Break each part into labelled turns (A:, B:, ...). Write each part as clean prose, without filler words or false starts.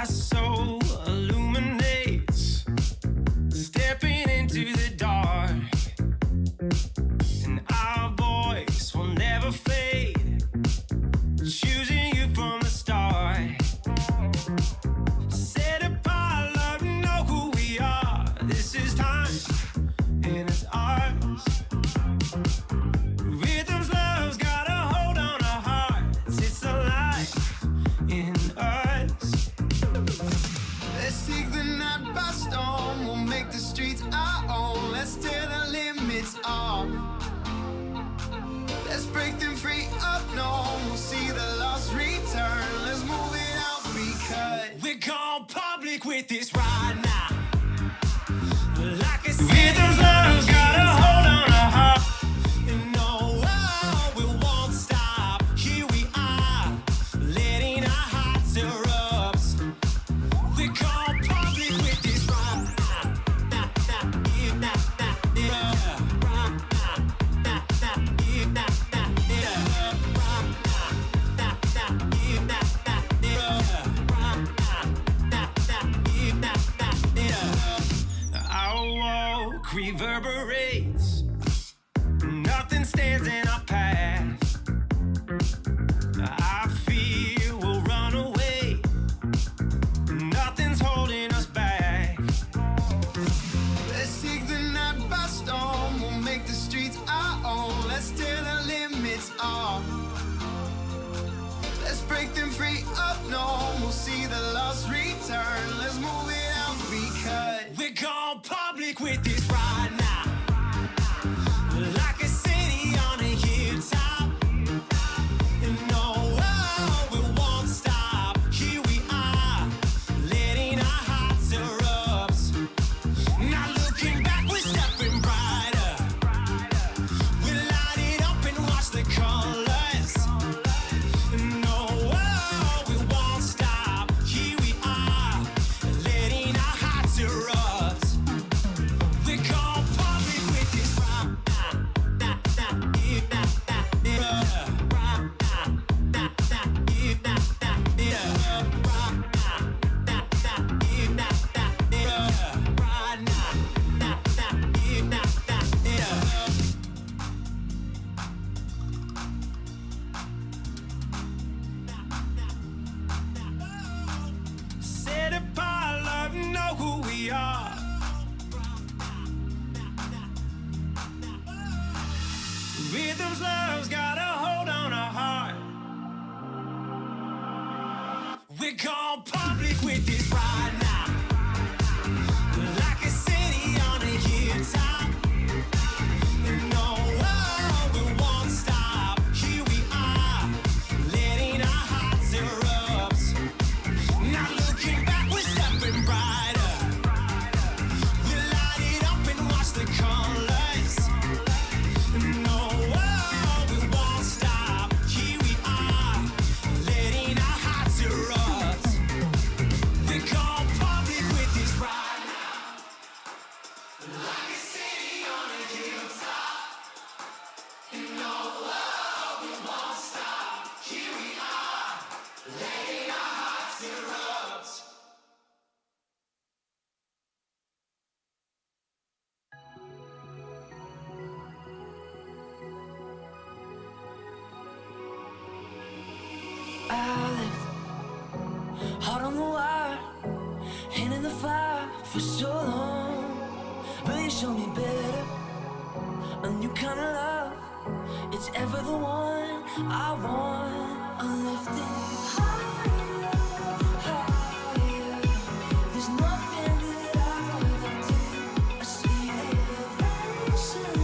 A: Our soul illuminates, stepping into the dark, and our voice will never fade, choosing you from the start. Set apart, love, know who we are. This is time, and it's ours. Rhythms, love's got a hold on our hearts. It's alive in us.
B: Let's take the night by storm. We'll make the streets our own. Let's tear the limits off. Let's break them free up, no. We'll see the lost return. Let's move it out because
A: we're gone public with this right now. Like I said, rhythms, love's got a hold on our heart. And no, we won't stop. Here we are, letting our hearts erupt. We're gone public with this right now. Our walk reverberates. Nothing stands in our path. I fear we'll run away. Nothing's holding us back.
B: let's take the night by storm. We'll make the streets our own. Let's tear the limits off. Let's break them free up, no. We'll see the lost return. Let's move it out because
A: we're gone public with this right now. Like a city on a hilltop. And no, we won't stop. Here we are, letting our hearts erupt. Not looking back, we're stepping brighter. We light it up and watch the colors. No, we won't stop. Here we are, letting our hearts erupt. We're gone public with this right now. Set apart, love, know who we are. Rhythms, love's got a hold on our heart. We're gone public with this right now. Like a city on a hilltop. And no, we won't stop. Here we are, letting our hearts erupt. Not looking back, we're stepping brighter. We light it up and watch the colors. No, we won't stop. Here we are, letting our hearts erupt. We're gone public with this right now. Like a city on a hilltop. No, we won't stop. Here we are, letting our hearts erupt.
C: I lived hard on the wire, hand in the fire for so long. But you showed me better, a new kind of love. It's ever the one I want. I'm lifting higher, higher. There's nothing that I'd rather do. I see elevation,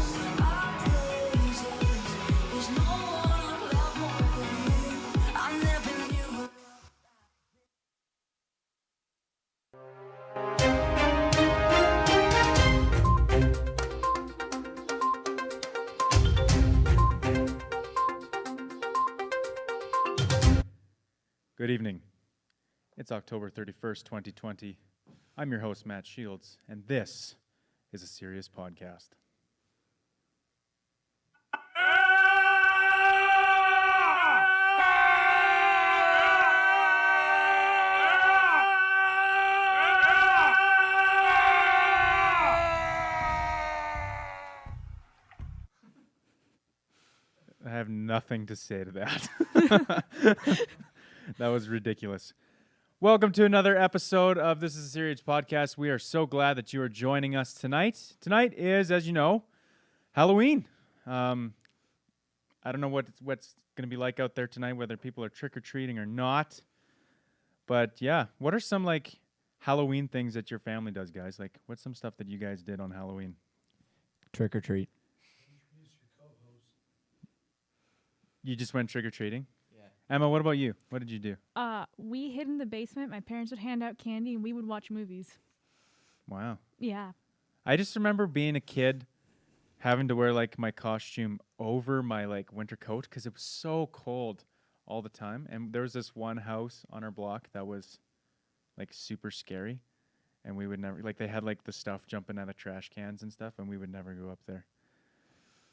C: our praises. There's no one I love more than you. I never knew.
D: Good evening. It's October 31st, 2020. I'm your host, Matt Shields, and this is a serious podcast. nothing to say to that. That was ridiculous. Welcome to another episode of This is a Serious Podcast. We are so glad that you are joining us tonight. Tonight is, as you know, Halloween. I don't know what's going to be like out there tonight, whether people are trick-or-treating or not. But yeah, what are some like Halloween things that your family does, guys? Like, what's some stuff that you guys did on Halloween?
E: Trick or treat.
D: You just went trick-or-treating?
E: Yeah.
D: Emma, what about you? What did you do?
F: We hid in the basement. My parents would hand out candy, and we would watch movies.
D: Wow.
F: Yeah.
D: I just remember being a kid having to wear like my costume over my like winter coat because it was so cold all the time. And there was this one house on our block that was like super scary. And we would never, like they had like the stuff jumping out of trash cans and stuff, and we would never go up there.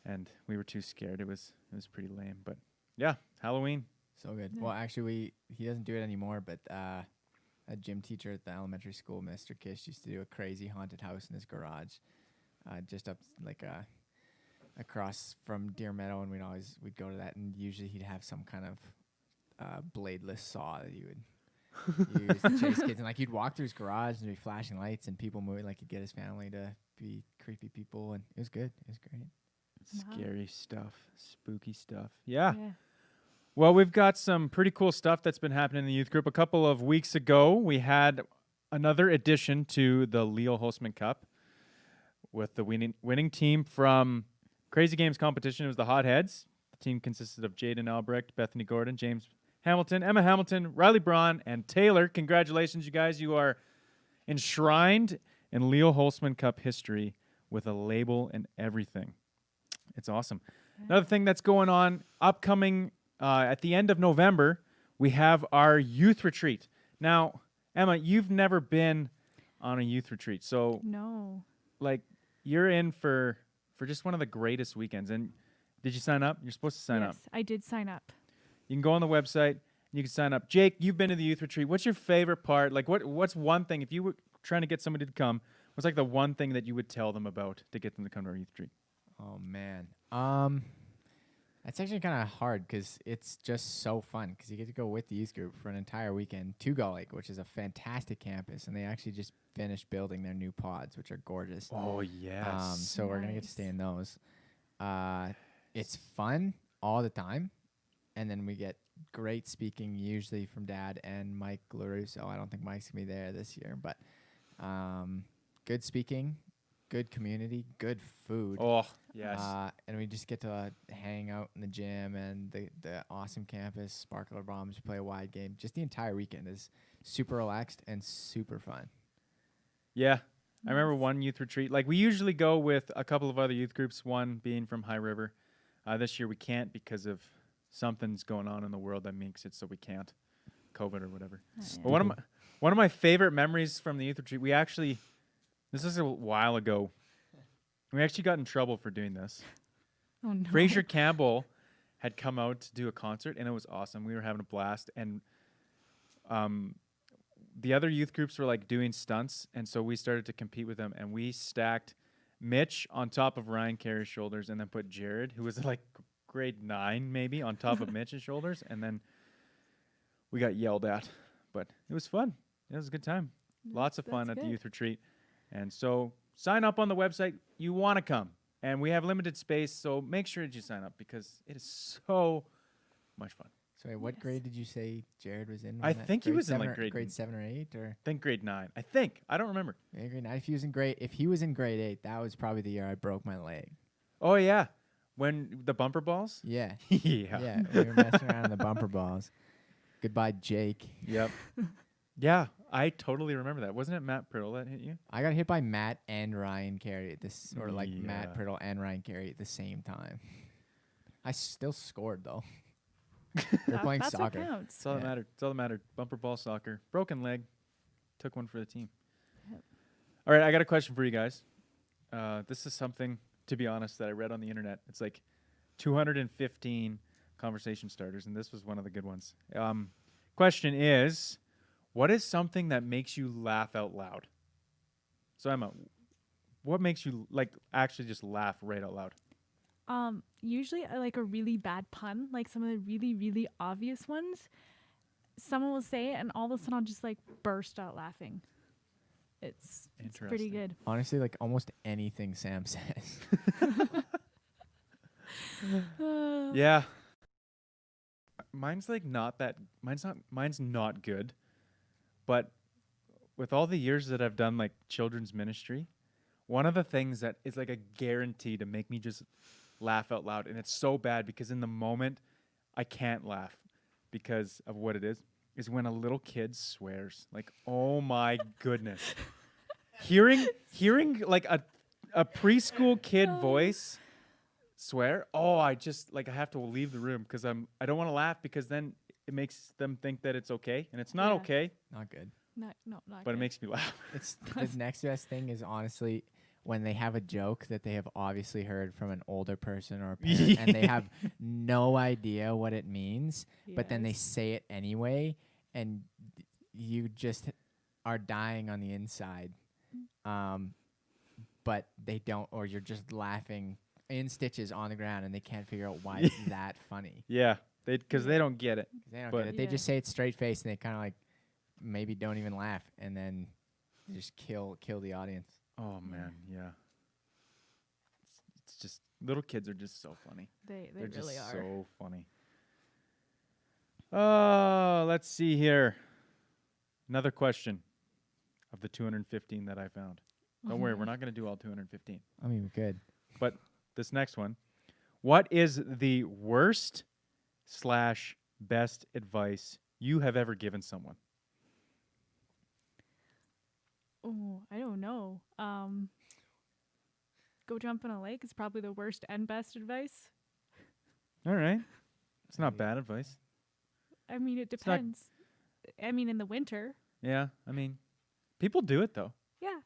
D: And we were too scared. It was pretty lame. But yeah, Halloween.
E: So good.
F: Yeah.
E: Well, actually, he doesn't do it anymore, but a gym teacher at the elementary school, Mr. Kish, used to do a crazy haunted house in his garage, just up like across from Deer Meadow, and we'd go to that, and usually he'd have some kind of bladeless saw that he would use to chase kids, and like he'd walk through his garage and there'd be flashing lights and people moving, like he'd get his family to be creepy people, and it was good. It was great.
F: Wow.
D: Scary stuff. Spooky stuff. Yeah.
F: Yeah.
D: Well, we've got some pretty cool stuff that's been happening in the youth group. A couple of weeks ago, we had another addition to the Leo Holzman Cup with the winning team from Crazy Games competition. It was the Hotheads. The team consisted of Jaden Albrecht, Bethany Gordon, James Hamilton, Emma Hamilton, Riley Braun, and Taylor. Congratulations, you guys. You are enshrined in Leo Holzman Cup history with a label and everything. It's awesome. Another thing that's going on upcoming at the end of November, we have our youth retreat. Now, Emma, you've never been on a youth retreat, so
F: No.
D: like you're in for just one of the greatest weekends. And did you sign up? You're supposed to sign up.
F: Yes, I did sign up.
D: You can go on the website and you can sign up. Jake, you've been to the youth retreat. What's your favorite part? Like what's one thing, if you were trying to get somebody to come, what's like the one thing that you would tell them about to get them to come to our youth retreat?
E: Oh man, that's actually kind of hard because it's just so fun because you get to go with the youth group for an entire weekend to Gull Lake, which is a fantastic campus, and they actually just finished building their new pods, which are gorgeous.
D: Oh, yes.
E: So we're gonna get to stay
F: Nice.
E: in those. It's fun all the time, and then we get great speaking usually from Dad and Mike LaRusso. I don't think Mike's gonna be there this year, but good speaking, good community, good food.
D: Oh, yes.
E: And we just get to hang out in the gym and the awesome campus, sparkler bombs, play a wide game. Just the entire weekend is super relaxed and super fun.
D: Yeah. I remember one youth retreat. Like, we usually go with a couple of other youth groups, one being from High River. This year we can't because of something's going on in the world that makes it so we can't. COVID or whatever.
F: Oh,
D: But one of my favorite memories from the youth retreat, this is a while ago. We actually got in trouble for doing this.
F: Oh, no.
D: Fraser Campbell had come out to do a concert, and it was awesome. We were having a blast, and the other youth groups were like doing stunts, and so we started to compete with them, and we stacked Mitch on top of Ryan Carey's shoulders, and then put Jared, who was like grade 9 maybe, on top of Mitch's shoulders, and then we got yelled at, but it was fun. It was a good time. Lots of fun
F: That's
D: at the
F: good.
D: youth retreat, and so sign up on the website. You want to come, and we have limited space, so make sure that you sign up because it is so much fun.
E: So wait, what
F: Yes.
E: grade did you say Jared was in?
D: I
E: when that-
D: think he
E: grade
D: was in,
E: seven
D: like,
E: or-
D: grade-
E: 7 or 8 or
D: I think grade 9. I think. I don't remember.
E: maybe grade 9. If he was in grade 8, that was probably the year I broke my leg.
D: Oh, yeah. When the bumper balls?
E: Yeah.
D: Yeah.
E: Yeah, we were messing around in the bumper balls. Goodbye, Jake.
D: Yep. Yeah, I totally remember that. Wasn't it Matt Priddle that hit you?
E: I got hit by Matt and Ryan Carey at this, or like Matt
D: Yeah.
E: Priddle and Ryan Carey at the same time. I still scored though. We're playing
F: That's
E: soccer.
F: what counts.
D: That's all that
E: Yeah.
D: mattered. That's all that mattered. Bumper ball soccer. Broken leg. Took one for the team.
F: Yep.
D: All right, I got a question for you guys. This is something, to be honest, that I read on the internet. It's like 215 conversation starters, and this was one of the good ones. Question is, what is something that makes you laugh out loud? So Emma, what makes you like actually just laugh right out loud?
F: Usually like a really bad pun, like some of the really, really obvious ones. Someone will say it, and all of a sudden I'll just like burst out laughing. It's pretty
D: Interesting.
F: good.
E: Honestly, like almost anything Sam says.
D: Yeah. Mine's like not that. Mine's not good. But with all the years that I've done like children's ministry, one of the things that is like a guarantee to make me just laugh out loud, and it's so bad because in the moment I can't laugh because of what it is when a little kid swears. Like, oh my goodness. Hearing like a preschool kid voice swear, I just like I have to leave the room because I don't want to laugh because then it makes them think that it's okay, and it's not
F: Yeah.
D: okay,
E: Not good.
F: Not
D: but it
F: good.
D: makes me laugh.
E: It's the next best thing is honestly when they have a joke that they have obviously heard from an older person or a parent and they have no idea what it means, but then they
F: Yes.
E: say it anyway, and you just are dying on the inside. But they don't, or you're just laughing in stitches on the ground, and they can't figure out why it's that funny.
D: Yeah, because they don't get it.
E: 'Cause they don't
D: But-
E: get it. They
F: Yeah.
E: just say it straight face, and they kind of like maybe don't even laugh, and then they just kill the audience.
D: Oh man, yeah. It's just little kids are just so funny.
F: They
D: They're
F: really
D: just
F: are.
D: so funny. Oh, let's see here. Another question of the 215 that I found. Don't worry, we're not going to do all 215.
E: I mean, we could.
D: But this next one, what is the worst / best advice you have ever given someone?
F: Oh, I don't know. Go jump in a lake is probably the worst and best advice.
D: All right. It's not bad advice.
F: I mean, it
D: not-
F: depends. I mean, in the winter,
D: Yeah, I mean, people do it though.
F: yeah.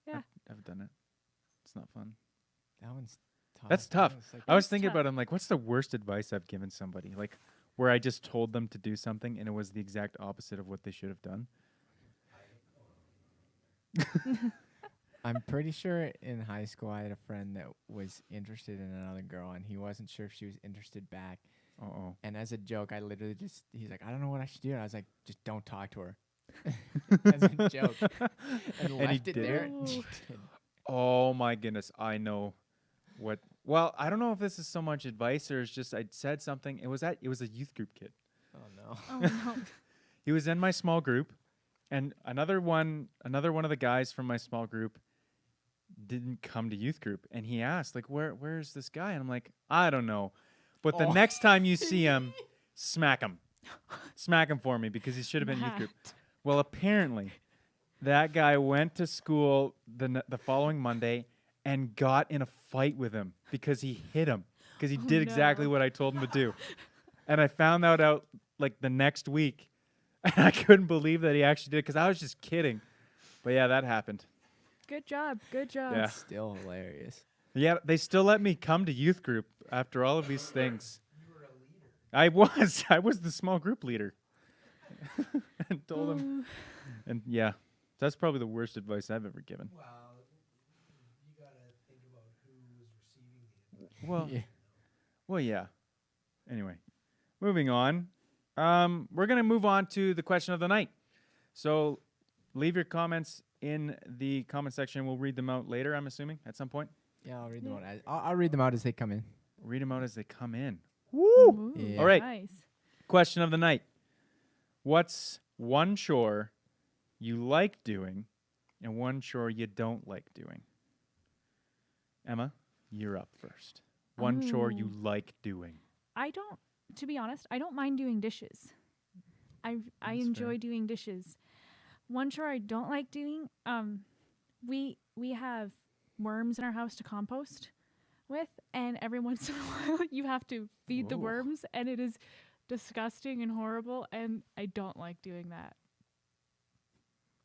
F: Yeah.
D: I've done it. It's not fun.
E: That one's tough.
D: That's tough.
E: It's like
D: I was
F: That's
D: thinking
F: tough.
D: about it. I'm like, what's the worst advice I've given somebody? Like, where I just told them to do something and it was the exact opposite of what they should have done.
E: I'm pretty sure in high school I had a friend that was interested in another girl, and he wasn't sure if she was interested back.
D: Oh.
E: And as a joke, I literally he's like, I don't know what I should do. And I was like, just don't talk to her. As a joke. And
D: he
E: left it
D: did
E: there.
F: it?
E: and she
F: Ooh.
E: did.
D: Oh my goodness. I know what. Well, I don't know if this is so much advice or it's just I said something. It was a youth group kid.
E: Oh, no.
F: Oh no.
D: He was in my small group, and another one of the guys from my small group didn't come to youth group, and he asked like, where's this guy? And I'm like, I don't know. But the
E: Oh.
D: next time you see him, smack him for me because he should have been youth group.
F: Matt.
D: Well, apparently, that guy went to school the following Monday and got in a fight with him because he hit him because he did exactly
F: no.
D: what I told him to do. And I found that out like the next week, and I couldn't believe that he actually did it because I was just kidding. But yeah, that happened.
F: Good job. Good job.
D: Yeah.
E: Still hilarious.
D: Yeah, they still let me come to youth group after all of these things. I was the small group leader. And told him. And yeah, that's probably the worst advice I've ever given.
G: Well, you gotta think about who was receiving the advice.
D: Well,
E: Yeah.
D: well, yeah. Anyway, moving on. We're gonna move on to the question of the night. So, leave your comments in the comment section. We'll read them out later. I'm assuming at some point.
E: Yeah, I'll read them out. I'll read them out as they come in.
D: Read them out as they come in.
F: Ooh,
E: Yeah.
D: All right.
F: Nice.
D: Question of the night. What's one chore you like doing and one chore you don't like doing? Emma, you're up first. One chore you
F: Ooh.
D: like doing.
F: To be honest, I don't mind doing dishes. I
D: That's
F: enjoy
D: fair.
F: doing dishes. One chore I don't like doing, we have worms in our house to compost with, and every once in a while you have to feed the
E: Whoa.
F: worms, and it is disgusting and horrible, and I don't like doing that.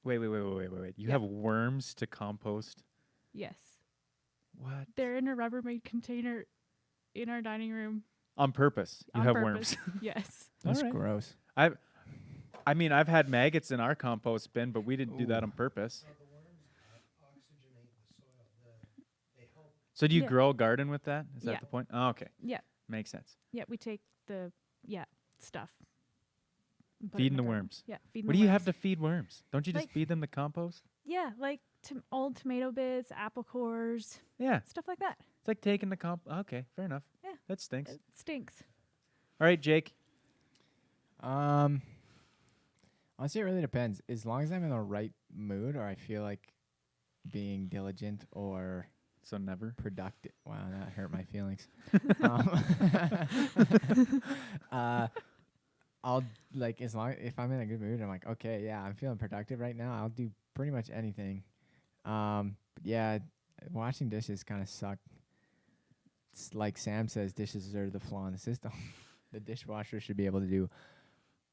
D: Wait. You
F: Yeah.
D: have worms to compost?
F: Yes.
D: What?
F: They're in a Rubbermaid container in our dining room.
D: On purpose. You
F: on
D: have
F: purpose.
D: worms.
F: Yes.
E: That's
D: Alright.
E: gross.
D: I mean, I've had maggots in our compost bin, but we didn't do that
E: Ooh.
D: on purpose.
G: Well, the worms oxygenate the soil. They help
D: So do you
F: Yeah.
D: grow a garden with that? Is
F: Yeah.
D: that the point? Oh, okay.
F: Yeah.
D: Makes sense.
F: Yeah, we take the stuff. and put it in
D: Feeding the
F: garden.
D: worms.
F: Yeah, feeding
D: What
F: the
D: do you have
F: worms.
D: to feed worms? Don't you just
F: Like-
D: feed them the compost?
F: Yeah, like old tomato bits, apple cores,
D: Yeah.
F: stuff like that.
D: It's like taking the Okay, fair enough.
F: Yeah.
D: That stinks.
F: It stinks.
D: All right, Jake.
E: Honestly, it really depends. As long as I'm in the right mood or I feel like being diligent or
D: So never.
E: productive. Wow, that hurt my feelings. I'll like as long if I'm in a good mood, I'm like, okay, yeah, I'm feeling productive right now. I'll do pretty much anything. But yeah, washing dishes kind of suck. It's like Sam says, dishes are the flaw in the system. The dishwasher should be able to do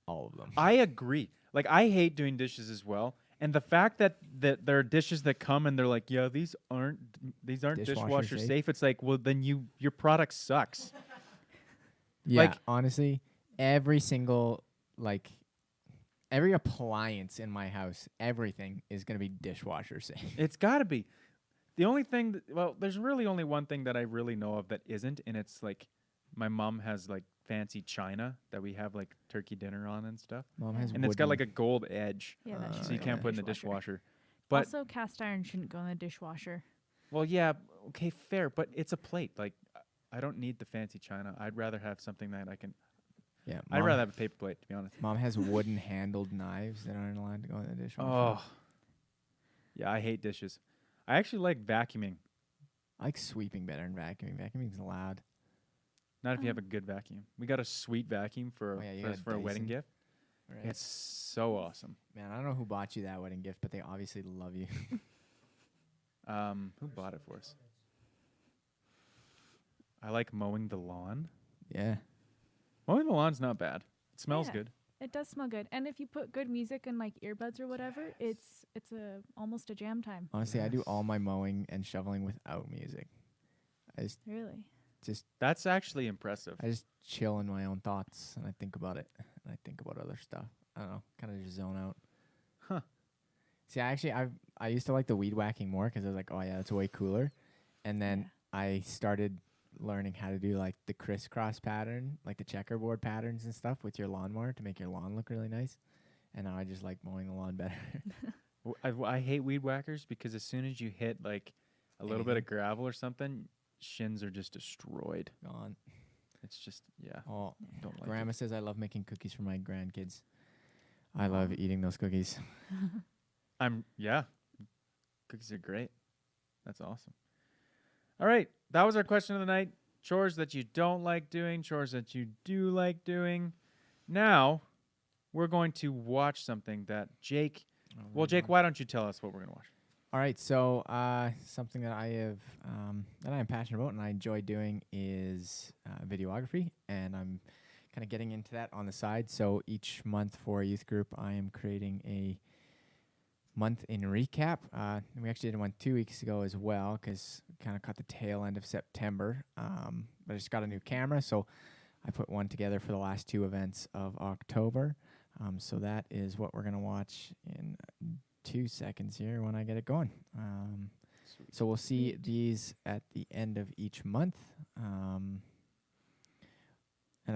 E: all of them.
D: I agree. Like I hate doing dishes as well. And the fact that there are dishes that come and they're like, yeah, these aren't
E: Dishwasher
D: dishwasher
E: safe.
D: safe. It's like, well, then your product sucks.
E: Yeah,
D: Like-
E: honestly, every single every appliance in my house, everything is gonna be dishwasher safe.
D: It's got to be. The only thing, there's really only one thing that I really know of that isn't, and it's like my mom has like fancy china that we have like turkey dinner on and stuff,
E: Mom has
D: and it's got like a
E: wooden-
D: gold edge,
F: Yeah, that should
D: so you
F: go
D: can't
F: in
D: put in the dishwasher. But
F: also, cast iron shouldn't go in the dishwasher.
D: well, yeah, okay, fair, but it's a plate. Like I don't need the fancy china. I'd rather have something that I can.
E: yeah.
D: I'd
E: Mom-
D: rather have a paper plate, to be honest.
E: Mom has wooden handled knives that aren't allowed to go in the dishwasher.
D: Oh, yeah, I hate dishes. I actually like vacuuming.
E: I like sweeping better than vacuuming. Vacuuming's loud.
D: Not if you have a good vacuum. We got a sweet vacuum for
E: Oh, yeah, you
D: for,
E: got a
D: for a wedding
E: Dyson.
D: gift.
E: Right?
D: It's so awesome.
E: Man, I don't know who bought you that wedding gift, but they obviously love you.
D: Who bought it for us? I like mowing the lawn.
E: Yeah.
D: Mowing the lawn's not bad. It smells
F: Yeah.
D: good.
F: It does smell good, and if you put good music and like earbuds or whatever, it's almost a jam time.
E: Honestly, I do all my mowing and shoveling without music.
F: Really.
D: That's actually impressive.
E: I just chill in my own thoughts and I think about it and I think about other stuff. I don't know, kind of just zone out.
D: Huh.
E: See, I used to like the weed whacking more because I was like, oh yeah, that's way cooler. And then I started learning how to do like the crisscross pattern, like the checkerboard patterns and stuff with your lawnmower to make your lawn look really nice. And now I just like mowing the lawn better.
D: I hate weed whackers because as soon as you hit like a little bit of gravel or something, shins are just destroyed.
E: Gone.
D: It's just yeah.
E: Oh,
D: Don't like
E: Grandma says I love making cookies for my grandkids. I love eating those cookies.
D: Yeah. Cookies are great. That's awesome. All right. That was our question of the night. Chores that you don't like doing, chores that you do like doing. Now, we're going to watch something that Jake. Well, Jake, why don't you tell us what we're going to watch?
E: All right, so something that I am passionate about and I enjoy doing is videography, and I'm kind of getting into that on the side. So each month for a youth group, I am creating a month in recap. And we actually did one 2 weeks ago as well because we kind of caught the tail end of September. But I just got a new camera, so I put one together for the last two events of October. So that is what we're going to watch in 2 seconds here when I get it going. So we'll see these at the end of each month. And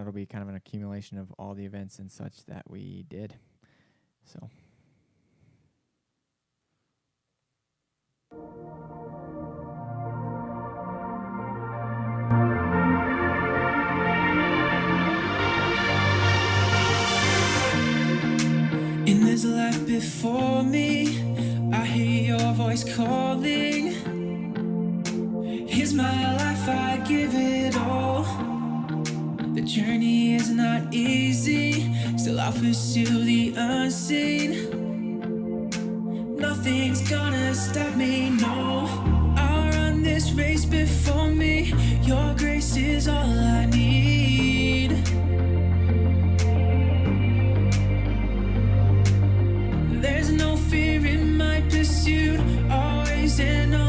E: it'll be kind of an accumulation of all the events and such that we did. So.
C: And there's a life before me. I hear your voice calling. Here's my life, I give it all. The journey is not easy, still I'll pursue the unseen. Nothing's gonna stop me, no. I'll run this race before me. Your grace is all I need. There's no fear in my pursuit, always and always.